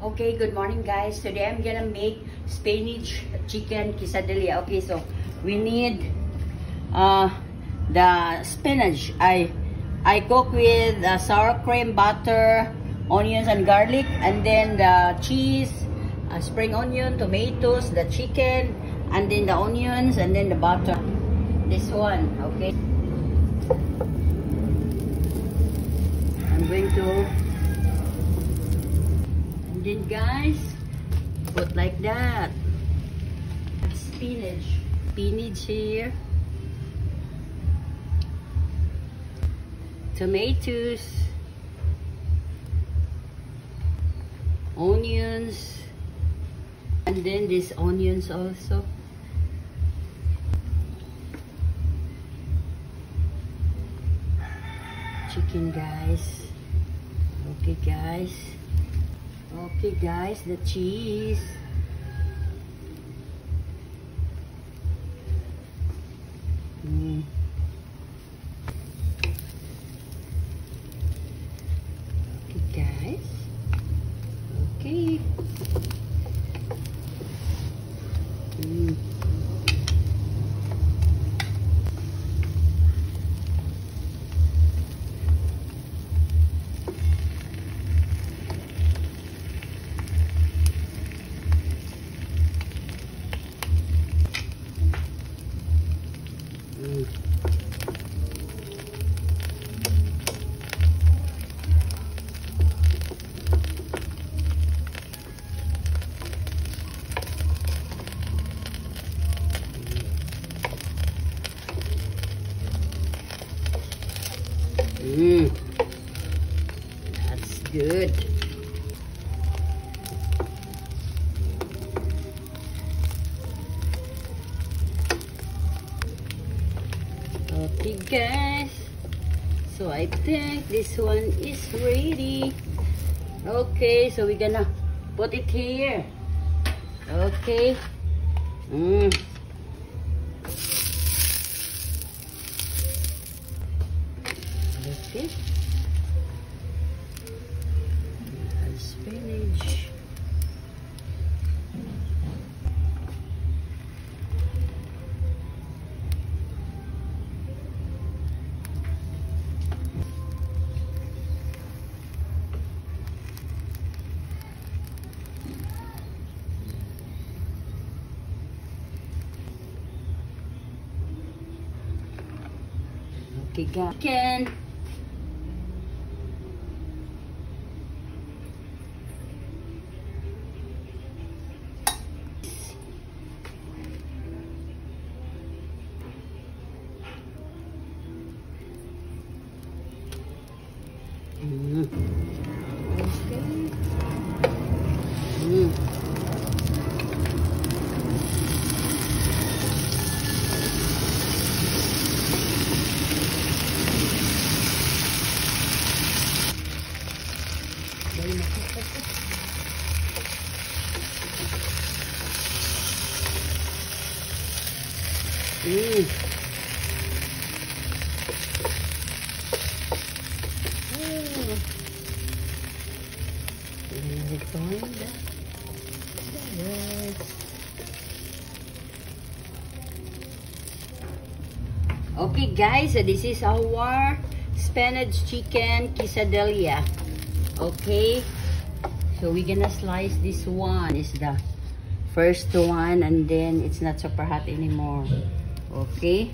Okay, good morning guys. Today I'm gonna make spinach chicken quesadilla. Okay, so we need the spinach. I cook with sour cream, butter, onions and garlic, and then the cheese, spring onion, tomatoes, the chicken, and then the onions, and then the butter. This one, okay. I'm going to, and then guys, put like that. Spinach here. Tomatoes, onions, and then these onions also. Chicken guys. Okay guys, the cheese. Guys, okay. That's good. Okay guys, so I think this one is ready. Okay, so we're gonna put it here. Okay. Okay. Spinach. Okay, chicken. Okay guys, so this is our spinach chicken quesadilla. Okay, so we're gonna slice this one. Is the first one, and then it's not super hot anymore. Okay.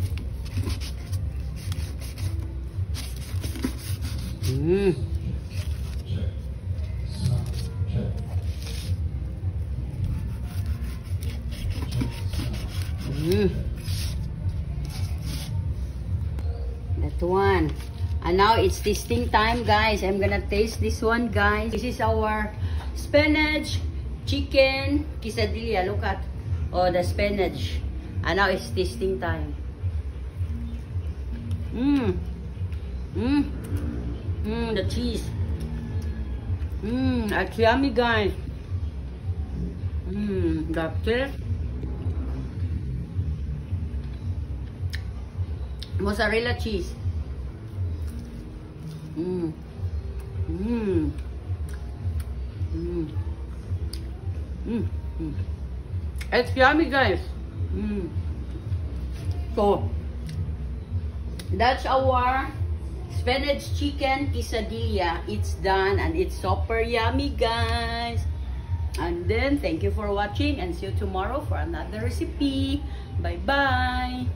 That one. And now it's tasting time guys. I'm gonna taste this one guys. This is our spinach chicken quesadilla. Look at the spinach. And now it's tasting time. The cheese. It's yummy guys. That's it. Mozzarella cheese. Mm. Mm. It's yummy, guys. Mm. So, that's our spinach chicken quesadilla. It's done and it's super yummy, guys. And then, thank you for watching and see you tomorrow for another recipe. Bye-bye.